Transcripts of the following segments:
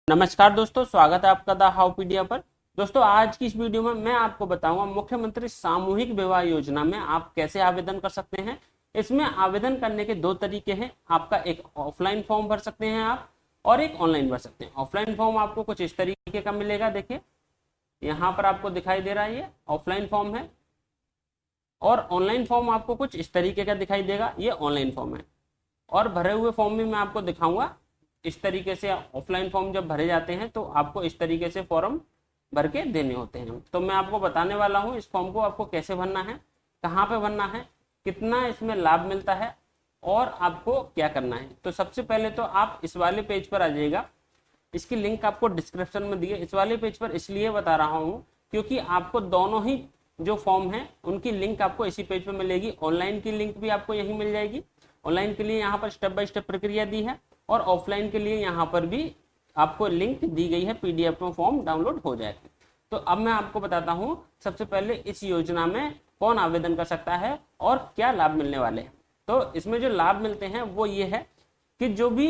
नमस्कार दोस्तों, स्वागत है आपका द हाउपीडिया पर। दोस्तों, आज की इस वीडियो में मैं आपको बताऊंगा मुख्यमंत्री सामूहिक विवाह योजना में आप कैसे आवेदन कर सकते हैं। इसमें आवेदन करने के दो तरीके हैं। आपका एक ऑफलाइन फॉर्म भर सकते हैं आप, और एक ऑनलाइन भर सकते हैं। ऑफलाइन फॉर्म आपको कुछ इस तरीके का मिलेगा। देखिए, यहाँ पर आपको दिखाई दे रहा है, ये ऑफलाइन फॉर्म है। और ऑनलाइन फॉर्म आपको कुछ इस तरीके का दिखाई देगा, ये ऑनलाइन फॉर्म है। और भरे हुए फॉर्म भी मैं आपको दिखाऊंगा। इस तरीके से ऑफलाइन फॉर्म जब भरे जाते हैं तो आपको इस तरीके से फॉर्म भर के देने होते हैं। तो मैं आपको बताने वाला हूं इस फॉर्म को आपको कैसे भरना है, कहाँ पे भरना है, कितना इसमें लाभ मिलता है और आपको क्या करना है। तो सबसे पहले तो आप इस वाले पेज पर आ जाइएगा। इसकी लिंक आपको डिस्क्रिप्शन में दी है। इस वाले पेज पर इसलिए बता रहा हूँ क्योंकि आपको दोनों ही जो फॉर्म है उनकी लिंक आपको इसी पेज पर मिलेगी। ऑनलाइन की लिंक भी आपको यही मिल जाएगी। ऑनलाइन के लिए यहाँ पर स्टेप बाय स्टेप प्रक्रिया दी है, और ऑफलाइन के लिए यहाँ पर भी आपको लिंक दी गई है, पीडीएफ में फॉर्म डाउनलोड हो जाएगा। तो अब मैं आपको बताता हूँ सबसे पहले इस योजना में कौन आवेदन कर सकता है और क्या लाभ मिलने वाले हैं। तो इसमें जो लाभ मिलते हैं वो ये है कि जो भी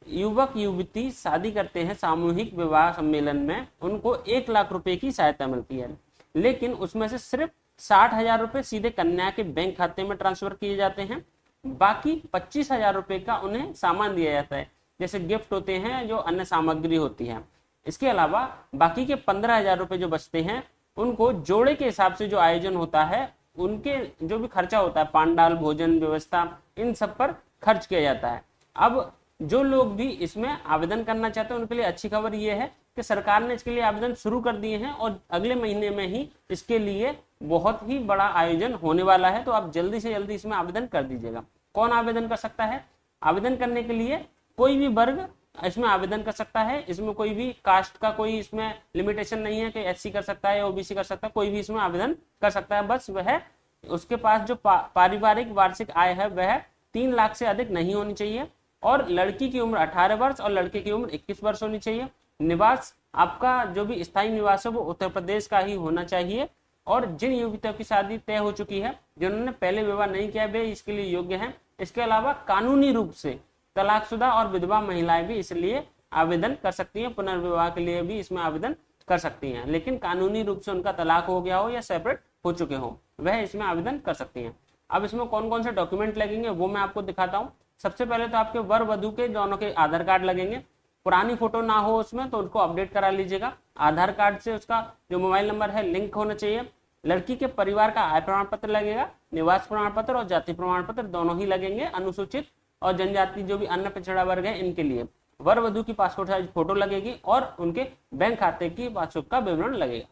युवक युवती शादी करते हैं सामूहिक विवाह सम्मेलन में, उनको 1 लाख रुपए की सहायता मिलती है। लेकिन उसमें से सिर्फ 60,000 रुपए सीधे कन्या के बैंक खाते में ट्रांसफर किए जाते हैं। बाकी 25,000 रुपए का उन्हें सामान दिया जाता है, जैसे गिफ्ट होते हैं, जो अन्य सामग्री होती है। इसके अलावा बाकी के 15,000 रुपए जो बचते हैं उनको जोड़े के हिसाब से जो आयोजन होता है, उनके जो भी खर्चा होता है, पांडाल, भोजन व्यवस्था, इन सब पर खर्च किया जाता है। अब जो लोग भी इसमें आवेदन करना चाहते हैं उनके लिए अच्छी खबर यह है कि सरकार ने इसके लिए आवेदन शुरू कर दिए हैं, और अगले महीने में ही इसके लिए बहुत ही बड़ा आयोजन होने वाला है। तो आप जल्दी से जल्दी इसमें आवेदन कर दीजिएगा। कौन आवेदन कर सकता है? आवेदन करने के लिए कोई भी वर्ग इसमें आवेदन कर सकता है। इसमें कोई भी कास्ट का कोई इसमें लिमिटेशन नहीं है कि एससी कर सकता है या ओबीसी कर सकता है। कोई भी इसमें आवेदन कर सकता है। बस वह उसके पास जो पारिवारिक वार्षिक आय है वह 3 लाख से अधिक नहीं होनी चाहिए, और लड़की की उम्र 18 वर्ष और लड़के की उम्र 21 वर्ष होनी चाहिए। निवास आपका जो भी स्थायी निवास है वो उत्तर प्रदेश का ही होना चाहिए। और जिन युवतियों की शादी तय हो चुकी है, जिन्होंने पहले विवाह नहीं किया, वे इसके लिए योग्य हैं। इसके अलावा कानूनी रूप से तलाकशुदा और विधवा महिलाएं भी इसलिए आवेदन कर सकती हैं। पुनर्विवाह के लिए भी इसमें आवेदन कर सकती हैं, लेकिन कानूनी रूप से उनका तलाक हो गया हो या सेपरेट हो चुके हो, वह इसमें आवेदन कर सकती हैं। अब इसमें कौन कौन से डॉक्यूमेंट लगेंगे वो मैं आपको दिखाता हूँ। सबसे पहले तो आपके वर वधु के दोनों के आधार कार्ड लगेंगे। पुरानी फोटो ना हो उसमें तो उनको अपडेट करा लीजिएगा। आधार कार्ड से उसका जो मोबाइल नंबर है लिंक होना चाहिए। लड़की के परिवार का आय प्रमाण पत्र लगेगा। निवास प्रमाण पत्र और जाति प्रमाण पत्र दोनों ही लगेंगे। अनुसूचित और जनजाति जो भी अन्य पिछड़ा वर्ग है इनके लिए वर वधु की पासपोर्ट साइज फोटो लगेगी, और उनके बैंक खाते की पासबुक का विवरण लगेगा।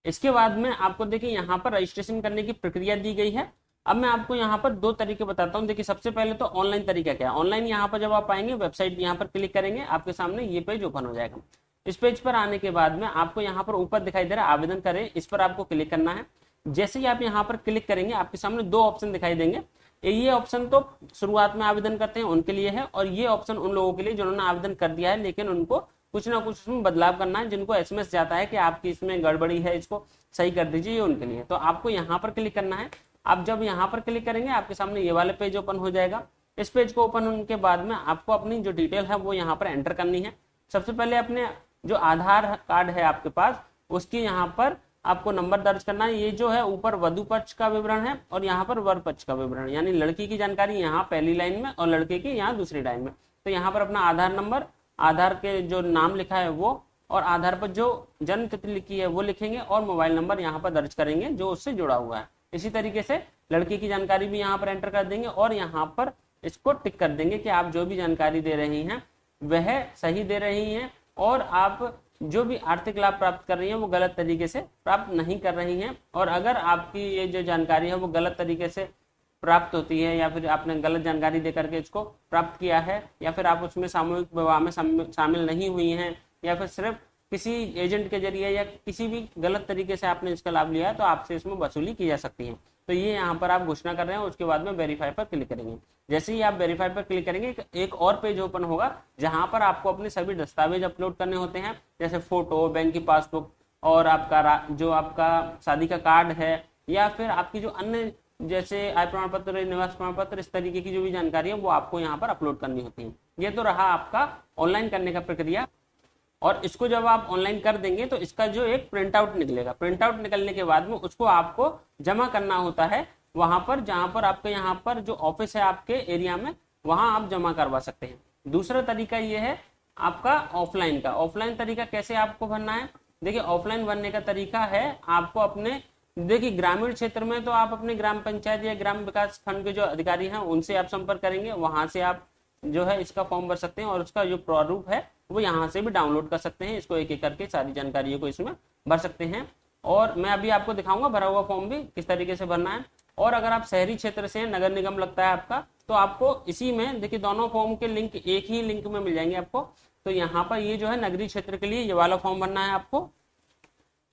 इसके बाद में आपको देखिए यहाँ पर रजिस्ट्रेशन करने की प्रक्रिया दी गई है। अब मैं आपको यहाँ पर दो तरीके बताता हूँ। देखिए, सबसे पहले तो ऑनलाइन तरीका क्या है। ऑनलाइन यहाँ पर जब आप आएंगे, वेबसाइट यहाँ पर क्लिक करेंगे, आपके सामने ये पेज ओपन हो जाएगा। इस पेज पर आने के बाद में आपको यहाँ पर ऊपर दिखाई दे रहा है आवेदन करें, इस पर आपको क्लिक करना है। जैसे ही आप यहाँ पर क्लिक करेंगे, आपके सामने दो ऑप्शन दिखाई देंगे। ये ऑप्शन तो शुरुआत में आवेदन करते हैं उनके लिए है, और ये ऑप्शन उन लोगों के लिए जिन्होंने आवेदन कर दिया है लेकिन उनको कुछ ना कुछ उसमें बदलाव करना है, जिनको एसएमएस जाता है कि आपकी इसमें गड़बड़ी है, इसको सही कर दीजिए, ये उनके लिए। तो आपको यहाँ पर क्लिक करना है। आप जब यहाँ पर क्लिक करेंगे, आपके सामने ये वाला पेज ओपन हो जाएगा। इस पेज को ओपन होने के बाद में आपको अपनी जो डिटेल है वो यहाँ पर एंटर करनी है। सबसे पहले अपने जो आधार कार्ड है आपके पास, उसकी यहाँ पर आपको नंबर दर्ज करना है। ये जो है ऊपर वधु पक्ष का विवरण है और यहाँ पर वर पक्ष का विवरण, यानी लड़की की जानकारी यहाँ पहली लाइन में और लड़के की यहाँ दूसरी लाइन में। तो यहाँ पर अपना आधार नंबर, आधार के जो नाम लिखा है वो, और आधार पर जो जन्म तिथि लिखी है वो लिखेंगे, और मोबाइल नंबर यहाँ पर दर्ज करेंगे जो उससे जुड़ा हुआ है। इसी तरीके से लड़की की जानकारी भी यहाँ पर एंटर कर देंगे, और यहाँ पर इसको टिक कर देंगे कि आप जो भी जानकारी दे रही हैं वह सही दे रही हैं, और आप जो भी आर्थिक लाभ प्राप्त कर रही हैं वो गलत तरीके से प्राप्त नहीं कर रही हैं। और अगर आपकी ये जो जानकारी है वो गलत तरीके से प्राप्त होती है, या फिर आपने गलत जानकारी दे करके इसको प्राप्त किया है, या फिर आप उसमें सामूहिक विवाह में शामिल नहीं हुई हैं, या फिर सिर्फ किसी एजेंट के जरिए या किसी भी गलत तरीके से आपने इसका लाभ लिया है, तो आपसे इसमें वसूली की जा सकती है। तो ये यहाँ पर आप घोषणा कर रहे हैं। उसके बाद में वेरीफाई पर क्लिक करेंगे। जैसे ही आप वेरीफाई पर क्लिक करेंगे, एक और पेज ओपन होगा जहां पर आपको अपने सभी दस्तावेज अपलोड करने होते हैं, जैसे फोटो, बैंक की पासबुक, और आपका जो आपका शादी का कार्ड है, या फिर आपकी जो अन्य जैसे आय प्रमाण पत्र, निवास प्रमाण पत्र, इस तरीके की जो भी जानकारी है वो आपको यहाँ पर अपलोड करनी होती है। ये तो रहा आपका ऑनलाइन करने का प्रक्रिया। और इसको जब आप ऑनलाइन कर देंगे तो इसका जो एक प्रिंट आउट निकलेगा, प्रिंट आउट निकलने के बाद में उसको आपको जमा करना होता है वहां पर जहां पर आपके यहाँ पर जो ऑफिस है आपके एरिया में, वहां आप जमा करवा सकते हैं। दूसरा तरीका ये है आपका ऑफलाइन का। ऑफलाइन तरीका कैसे आपको भरना है, देखिए ऑफलाइन भरने का तरीका है आपको अपने, देखिए ग्रामीण क्षेत्र में तो आप अपने ग्राम पंचायत या ग्राम विकास खंड के जो अधिकारी हैं उनसे आप संपर्क करेंगे, वहां से आप जो है इसका फॉर्म भर सकते हैं और उसका जो प्रारूप है वो यहाँ से भी डाउनलोड कर सकते हैं। इसको एक एक करके सारी जानकारियों को इसमें भर सकते हैं और मैं अभी आपको दिखाऊंगा भरा हुआ फॉर्म भी किस तरीके से भरना है। और अगर आप शहरी क्षेत्र से नगर निगम लगता है आपका, तो आपको इसी में देखिए दोनों फॉर्म के लिंक एक ही लिंक में मिल जाएंगे आपको। तो यहाँ पर ये जो है नगरीय क्षेत्र के लिए ये वाला फॉर्म भरना है आपको,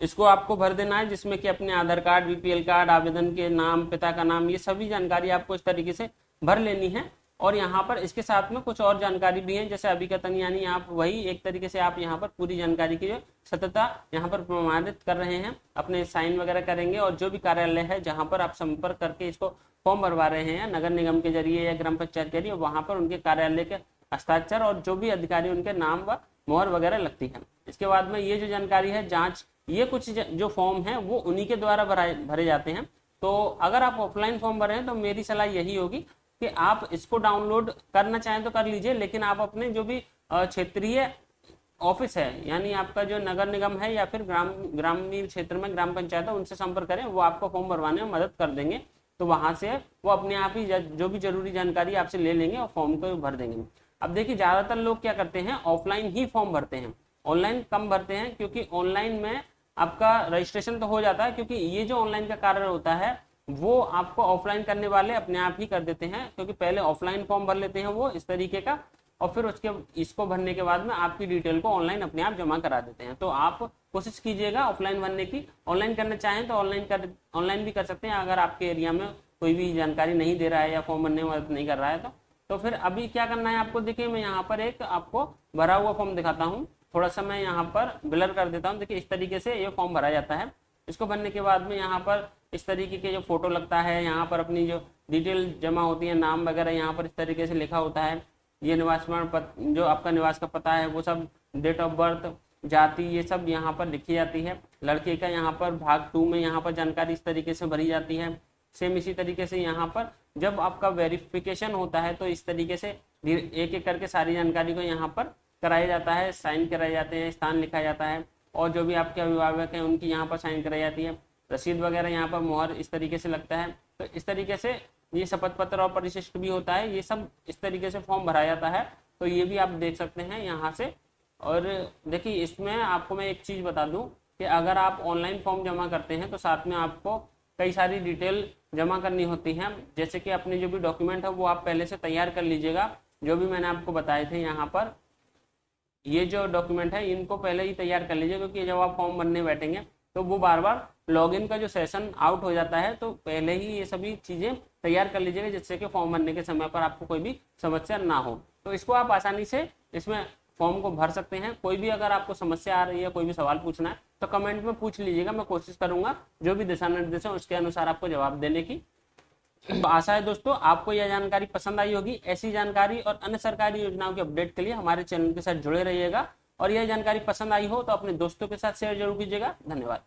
इसको आपको भर देना है, जिसमें कि अपने आधार कार्ड, बीपीएल कार्ड, आवेदन के नाम, पिता का नाम, ये सभी जानकारी आपको इस तरीके से भर लेनी है। और यहाँ पर इसके साथ में कुछ और जानकारी भी है, जैसे अभिकथन, यानी आप वही एक तरीके से आप यहाँ पर पूरी जानकारी की जो सत्यता यहाँ पर प्रमाणित कर रहे हैं, अपने साइन वगैरह करेंगे और जो भी कार्यालय है जहाँ पर आप संपर्क करके इसको फॉर्म भरवा रहे हैं नगर निगम के जरिए या ग्राम पंचायत के जरिए, वहां पर उनके कार्यालय के हस्ताक्षर और जो भी अधिकारी उनके नाम व मोहर वगैरह लगती है। इसके बाद में ये जो जानकारी है जांच, ये कुछ जो फॉर्म है वो उन्हीं के द्वारा भरे जाते हैं। तो अगर आप ऑफलाइन फॉर्म भरे हैं तो मेरी सलाह यही होगी कि आप इसको डाउनलोड करना चाहें तो कर लीजिए, लेकिन आप अपने जो भी क्षेत्रीय ऑफिस है, यानी आपका जो नगर निगम है या फिर ग्रामीण क्षेत्र में ग्राम पंचायत है, उनसे संपर्क करें, वो आपको फॉर्म भरवाने में मदद कर देंगे। तो वहां से वो अपने आप ही जो भी जरूरी जानकारी आपसे ले लेंगे और फॉर्म को भर देंगे। अब देखिए ज्यादातर लोग क्या करते हैं, ऑफलाइन ही फॉर्म भरते हैं, ऑनलाइन कम भरते हैं, क्योंकि ऑनलाइन में आपका रजिस्ट्रेशन तो हो जाता है, क्योंकि ये जो ऑनलाइन का कार्य होता है वो आपको ऑफलाइन करने वाले अपने आप ही कर देते हैं, क्योंकि पहले ऑफलाइन फॉर्म भर लेते हैं वो इस तरीके का, और फिर उसके इसको भरने के बाद में आपकी डिटेल को ऑनलाइन अपने आप जमा करा देते हैं। तो आप कोशिश कीजिएगा ऑफलाइन भरने की। ऑनलाइन करना चाहें तो ऑनलाइन भी कर सकते हैं, अगर आपके एरिया में कोई भी जानकारी नहीं दे रहा है या फॉर्म भरने में मदद नहीं कर रहा है तो फिर अभी क्या करना है आपको, देखिए मैं यहाँ पर एक आपको भरा हुआ फॉर्म दिखाता हूँ, थोड़ा सा मैं यहाँ पर ब्लर कर देता हूँ। देखिए इस तरीके से ये फॉर्म भरा जाता है। इसको भरने के बाद में यहाँ पर इस तरीके के जो फोटो लगता है, यहाँ पर अपनी जो डिटेल जमा होती है, नाम वगैरह यहाँ पर इस तरीके से लिखा होता है, ये निवास प्रमाण जो आपका निवास का पता है वो सब, डेट ऑफ बर्थ, जाति, ये सब यहाँ पर लिखी जाती है। लड़के का यहाँ पर भाग 2 में यहाँ पर जानकारी इस तरीके से भरी जाती है। सेम इसी तरीके से यहाँ पर जब आपका वेरिफिकेशन होता है तो इस तरीके से एक एक करके सारी जानकारी को यहाँ पर कराया जाता है, साइन कराए जाते हैं, स्थान लिखा जाता है, और जो भी आपके अभिभावक हैं उनकी यहाँ पर साइन कराई जाती है, रसीद वगैरह यहाँ पर मोहर इस तरीके से लगता है। तो इस तरीके से ये शपथ पत्र और परिशिष्ट भी होता है, ये सब इस तरीके से फॉर्म भरा जाता है। तो ये भी आप देख सकते हैं यहाँ से। और देखिए इसमें आपको मैं एक चीज़ बता दूं कि अगर आप ऑनलाइन फॉर्म जमा करते हैं तो साथ में आपको कई सारी डिटेल जमा करनी होती है, जैसे कि अपने जो भी डॉक्यूमेंट है वो आप पहले से तैयार कर लीजिएगा, जो भी मैंने आपको बताए थे यहाँ पर, ये जो डॉक्यूमेंट है इनको पहले ही तैयार कर लीजिए, क्योंकि जब आप फॉर्म भरने बैठेंगे तो वो बार बार लॉगिन का जो सेशन आउट हो जाता है, तो पहले ही ये सभी चीज़ें तैयार कर लीजिएगा, जिससे कि फॉर्म भरने के समय पर आपको कोई भी समस्या ना हो। तो इसको आप आसानी से इसमें फॉर्म को भर सकते हैं। कोई भी अगर आपको समस्या आ रही है, कोई भी सवाल पूछना है तो कमेंट में पूछ लीजिएगा, मैं कोशिश करूंगा जो भी दिशा निर्देश है उसके अनुसार आपको जवाब देने की। तो आशा है दोस्तों आपको यह जानकारी पसंद आई होगी। ऐसी जानकारी और अन्य सरकारी योजनाओं के अपडेट के लिए हमारे चैनल के साथ जुड़े रहिएगा, और यह जानकारी पसंद आई हो तो अपने दोस्तों के साथ शेयर जरूर कीजिएगा। धन्यवाद।